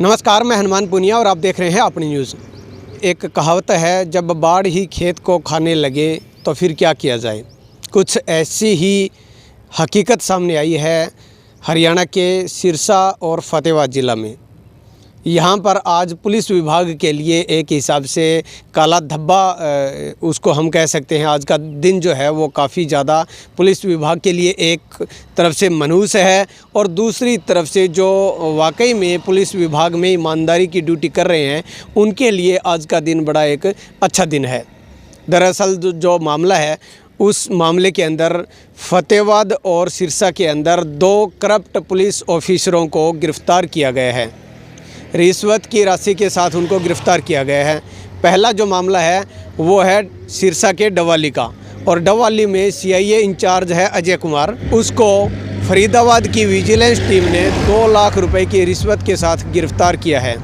नमस्कार, मैं हनुमान पुनिया और आप देख रहे हैं अपनी न्यूज़। एक कहावत है, जब बाढ़ ही खेत को खाने लगे तो फिर क्या किया जाए। कुछ ऐसी ही हकीकत सामने आई है हरियाणा के सिरसा और फतेहाबाद ज़िला में। यहाँ पर आज पुलिस विभाग के लिए एक हिसाब से काला धब्बा उसको हम कह सकते हैं। आज का दिन जो है वो काफ़ी ज़्यादा पुलिस विभाग के लिए एक तरफ से मनहूस है और दूसरी तरफ से जो वाकई में पुलिस विभाग में ईमानदारी की ड्यूटी कर रहे हैं उनके लिए आज का दिन बड़ा एक अच्छा दिन है। दरअसल जो मामला है उस मामले के अंदर फतेहाबाद और सिरसा के अंदर 2 करप्ट पुलिस ऑफिसरों को गिरफ़्तार किया गया है। रिश्वत की राशि के साथ उनको गिरफ़्तार किया गया है। पहला जो मामला है वो है सिरसा के डवाली का, और डवाली में सीआईए इंचार्ज है अजय कुमार। उसको फरीदाबाद की विजिलेंस टीम ने 2 लाख रुपए की रिश्वत के साथ गिरफ़्तार किया है।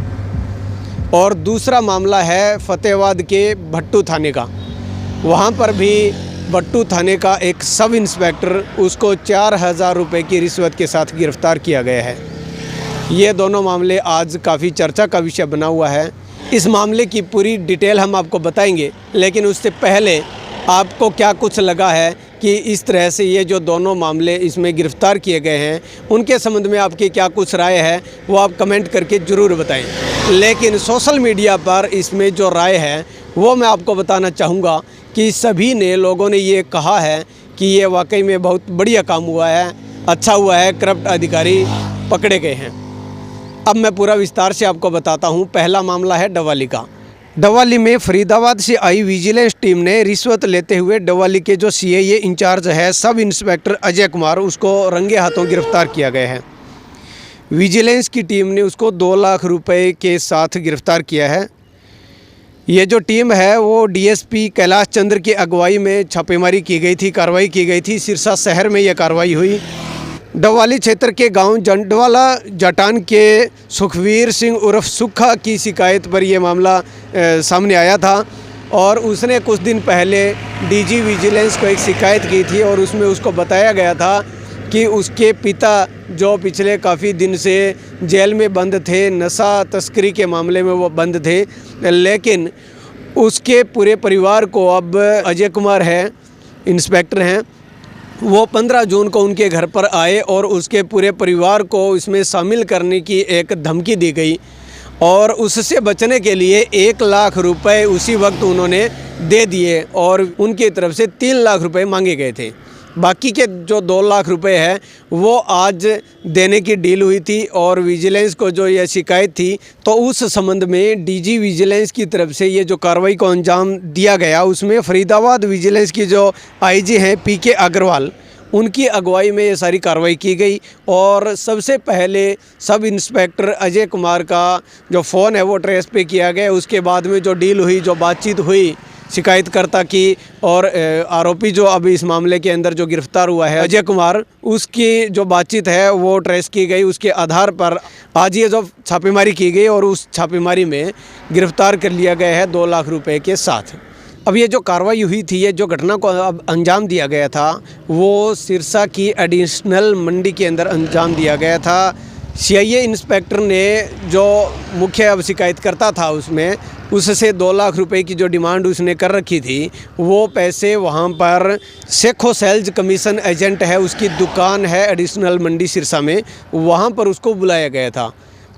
और दूसरा मामला है फतेहाबाद के भट्टू थाने का। वहाँ पर भी भट्टू थाने का एक सब इंस्पेक्टर, उसको 4000 रुपये की रिश्वत के साथ गिरफ़्तार किया गया है। ये दोनों मामले आज काफ़ी चर्चा का विषय बना हुआ है। इस मामले की पूरी डिटेल हम आपको बताएंगे, लेकिन उससे पहले आपको क्या कुछ लगा है कि इस तरह से ये जो दोनों मामले इसमें गिरफ़्तार किए गए हैं उनके संबंध में आपकी क्या कुछ राय है वो आप कमेंट करके ज़रूर बताएं। लेकिन सोशल मीडिया पर इसमें जो राय है वो मैं आपको बताना चाहूँगा कि सभी ने लोगों ने ये कहा है कि ये वाकई में बहुत बढ़िया काम हुआ है, अच्छा हुआ है, करप्ट अधिकारी पकड़े गए हैं। अब मैं पूरा विस्तार से आपको बताता हूँ। पहला मामला है डवाली का। डवाली में फरीदाबाद से आई विजिलेंस टीम ने रिश्वत लेते हुए डवाली के जो सीआईए इंचार्ज है सब इंस्पेक्टर अजय कुमार, उसको रंगे हाथों गिरफ्तार किया गया है। विजिलेंस की टीम ने उसको 2 लाख रुपए के साथ गिरफ्तार किया है। ये जो टीम है वो डीएसपी कैलाश चंद्र की अगुवाई में छापेमारी की गई थी, कार्रवाई की गई थी। सिरसा शहर में यह कार्रवाई हुई। डवाली क्षेत्र के गांव जंडवाला जटान के सुखवीर सिंह उर्फ सुखा की शिकायत पर यह मामला सामने आया था, और उसने कुछ दिन पहले डीजी विजिलेंस को एक शिकायत की थी और उसमें उसको बताया गया था कि उसके पिता जो पिछले काफ़ी दिन से जेल में बंद थे, नशा तस्करी के मामले में वो बंद थे, लेकिन उसके पूरे परिवार को अब अजय कुमार है, इंस्पेक्टर हैं, वो 15 जून को उनके घर पर आए और उसके पूरे परिवार को इसमें शामिल करने की एक धमकी दी गई, और उससे बचने के लिए 1 लाख रुपए उसी वक्त उन्होंने दे दिए और उनकी तरफ से 3 लाख रुपए मांगे गए थे। बाकी के जो 2 लाख रुपए है वो आज देने की डील हुई थी, और विजिलेंस को जो यह शिकायत थी तो उस संबंध में डीजी विजिलेंस की तरफ से ये जो कार्रवाई को अंजाम दिया गया उसमें फरीदाबाद विजिलेंस की जो आईजी हैं पीके अग्रवाल, उनकी अगुवाई में ये सारी कार्रवाई की गई। और सबसे पहले सब इंस्पेक्टर अजय कुमार का जो फ़ोन है वो ट्रेस पे किया गया। उसके बाद में जो डील हुई, जो बातचीत हुई शिकायतकर्ता की और आरोपी जो अभी इस मामले के अंदर जो गिरफ्तार हुआ है अजय कुमार, उसकी जो बातचीत है वो ट्रेस की गई। उसके आधार पर आज ये जो छापेमारी की गई और उस छापेमारी में गिरफ्तार कर लिया गया है 2 लाख रुपए के साथ। अब ये जो कार्रवाई हुई थी, ये जो घटना को अब अंजाम दिया गया था वो सिरसा की एडिशनल मंडी के अंदर अंजाम दिया गया था। सीआईए इंस्पेक्टर ने जो मुख्य अब शिकायतकर्ता था उससे 2 लाख रुपए की जो डिमांड उसने कर रखी थी वो पैसे वहाँ पर सेखो सेल्स कमीशन एजेंट है, उसकी दुकान है एडिशनल मंडी सिरसा में, वहाँ पर उसको बुलाया गया था।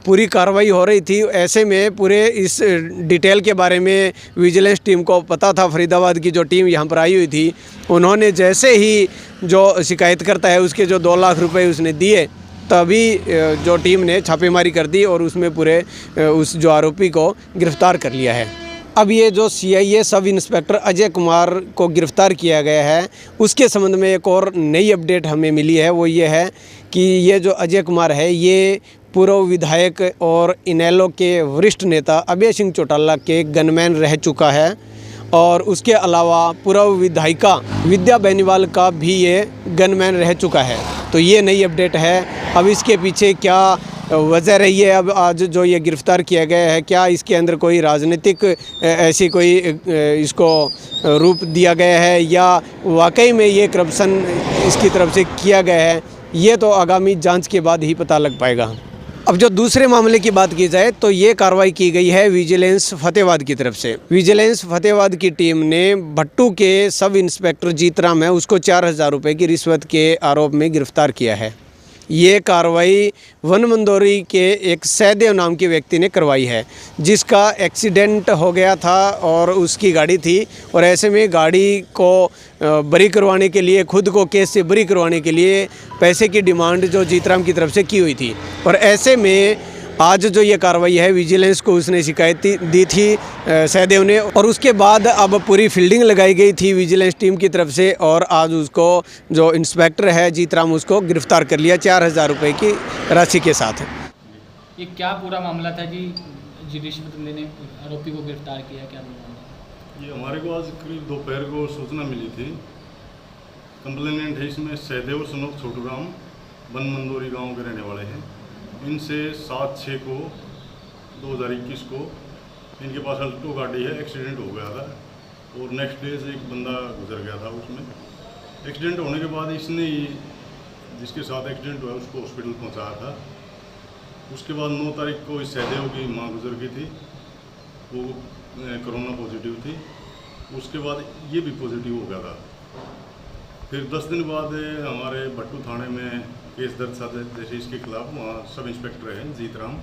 पूरी कार्रवाई हो रही थी। ऐसे में पूरे इस डिटेल के बारे में विजिलेंस टीम को पता था। फरीदाबाद की जो टीम यहाँ पर आई हुई थी, उन्होंने जैसे ही जो शिकायतकर्ता है उसके जो 2 लाख रुपए उसने दिए, तभी जो टीम ने छापेमारी कर दी और उसमें पूरे उस जो आरोपी को गिरफ़्तार कर लिया है। अब ये जो CIA sub inspector Ajay Kumar को गिरफ़्तार किया गया है उसके संबंध में एक और नई अपडेट हमें मिली है। वो ये है कि ये जो अजय कुमार है ये पूर्व विधायक और इनेलो के वरिष्ठ नेता अभय सिंह चौटाला के गनमैन रह चुका है, और उसके अलावा पूर्व विधायिका विद्या बेनीवाल का भी ये गनमैन रह चुका है। तो ये नई अपडेट है। अब इसके पीछे क्या वजह रही है, अब आज जो ये गिरफ़्तार किया गया है, क्या इसके अंदर कोई राजनीतिक ऐसी कोई इसको रूप दिया गया है या वाकई में ये करप्शन इसकी तरफ से किया गया है, ये तो आगामी जांच के बाद ही पता लग पाएगा। अब जो दूसरे मामले की बात की जाए तो ये कार्रवाई की गई है विजिलेंस फतेहाबाद की तरफ से। विजिलेंस फतेहाबाद की टीम ने भट्टू के सब इंस्पेक्टर जीतराम है उसको 4,000 रुपये की रिश्वत के आरोप में गिरफ्तार किया है। ये कार्रवाई वन मंदोरी के एक सहदेव नाम के व्यक्ति ने करवाई है, जिसका एक्सीडेंट हो गया था और उसकी गाड़ी थी, और ऐसे में गाड़ी को बरी करवाने के लिए, खुद को केस से बरी करवाने के लिए पैसे की डिमांड जो जीतराम की तरफ से की हुई थी। और ऐसे में आज जो ये कार्रवाई है, विजिलेंस को उसने शिकायत दी थी सहदेव ने, और उसके बाद अब पूरी फील्डिंग लगाई गई थी विजिलेंस टीम की तरफ से, और आज उसको जो इंस्पेक्टर है जीतराम उसको गिरफ्तार कर लिया 4,000 रुपये की राशि के साथ। ये क्या पूरा मामला था जी रिश्वत लेने आरोपी को गिरफ्तार किया, क्या मामला? ये हमारे को आज करीब दोपहर को सूचना मिली थी। कंप्लेनेंट है इसमें सहदेव सनोक छोटूराम, वन मंदोरी गाँव के रहने वाले हैं। इनसे 7/6 को 2021 को इनके पास अल्टो गाड़ी है, एक्सीडेंट हो गया था, और नेक्स्ट डे से एक बंदा गुजर गया था। उसमें एक्सीडेंट होने के बाद इसने ही जिसके साथ एक्सीडेंट हुआ उसको हॉस्पिटल पहुंचाया था। उसके बाद 9 तारीख को इस सहदेव की मां गुजर गई थी, वो कोरोना पॉजिटिव थी। उसके बाद ये भी पॉजिटिव हो गया था। फिर 10 दिन बाद हमारे भट्टू थाने में केस दर्ज था जैसे इसके खिलाफ। वहाँ सब इंस्पेक्टर हैं जीतराम,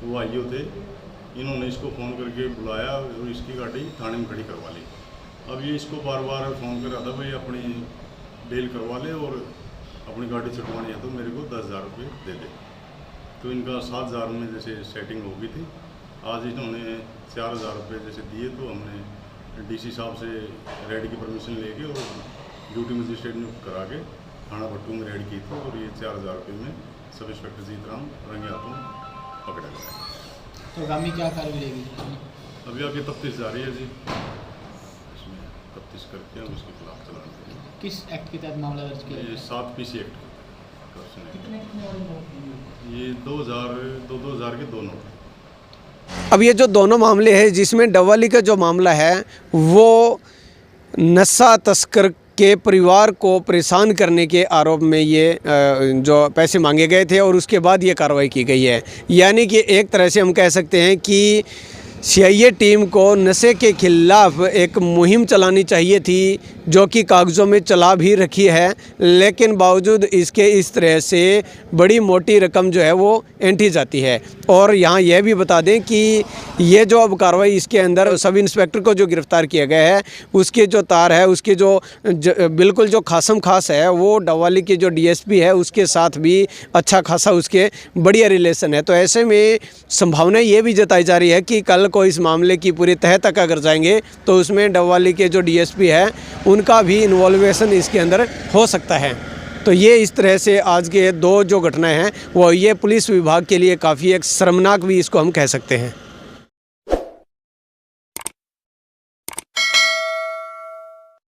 वो आईओ थे। इन्होंने इसको फ़ोन करके बुलाया और इसकी गाड़ी थाने में खड़ी करवा ली। अब ये इसको बार बार फ़ोन कर रहा था, भाई अपनी डील करवा ले और अपनी गाड़ी छुटवानी है तो मेरे को 10,000 रुपये दे दे। तो इनका 7,000 में जैसे सेटिंग हो गई थी। आज इन्होंने 4,000 रुपये जैसे दिए, तो हमने डीसी साहब से रेड की परमिशन लेके और ड्यूटी मजिस्ट्रेट ने करा के थाना भट्टू में रेड की थी, और ये 4,000 रुपये में सब इंस्पेक्टर जीतराम रंगे हाथों पकड़ा गया। तो आगामी क्या कार्रवाई रहेगी? अभी आगे तफ्तीश जारी है जी, इसमें तफ्तीश करके हम उसके खिलाफ चलान करेंगे। किस एक्ट के तहत मामला दर्ज किया? ये 7 PC एक्ट ये 2000 के 2 नोट। अब ये जो दोनों मामले हैं, जिसमें डवाली का जो मामला है वो नशा तस्कर के परिवार को परेशान करने के आरोप में ये जो पैसे मांगे गए थे, और उसके बाद ये कार्रवाई की गई है। यानी कि एक तरह से हम कह सकते हैं कि CIA टीम को नशे के खिलाफ एक मुहिम चलानी चाहिए थी, जो कि कागज़ों में चला भी रखी है, लेकिन बावजूद इसके इस तरह से बड़ी मोटी रकम जो है वो ऐंठी जाती है। और यहाँ यह भी बता दें कि ये जो अब कार्रवाई इसके अंदर सब इंस्पेक्टर को जो गिरफ्तार किया गया है, उसके जो तार है, उसके जो बिल्कुल जो खासम खास है, वो डवाली के जो DSP है उसके साथ भी अच्छा खासा उसके बढ़िया रिलेशन है। तो ऐसे में संभावना ये भी जताई जा रही है कि कल को इस मामले की पूरी तह तक अगर जाएंगे तो उसमें डवाली के जो DSP है उनका भी इन्वॉल्वेशन इसके अंदर हो सकता है। तो ये इस तरह से आज के 2 जो घटनाएं हैं वो ये पुलिस विभाग के लिए काफ़ी एक शर्मनाक भी इसको हम कह सकते हैं।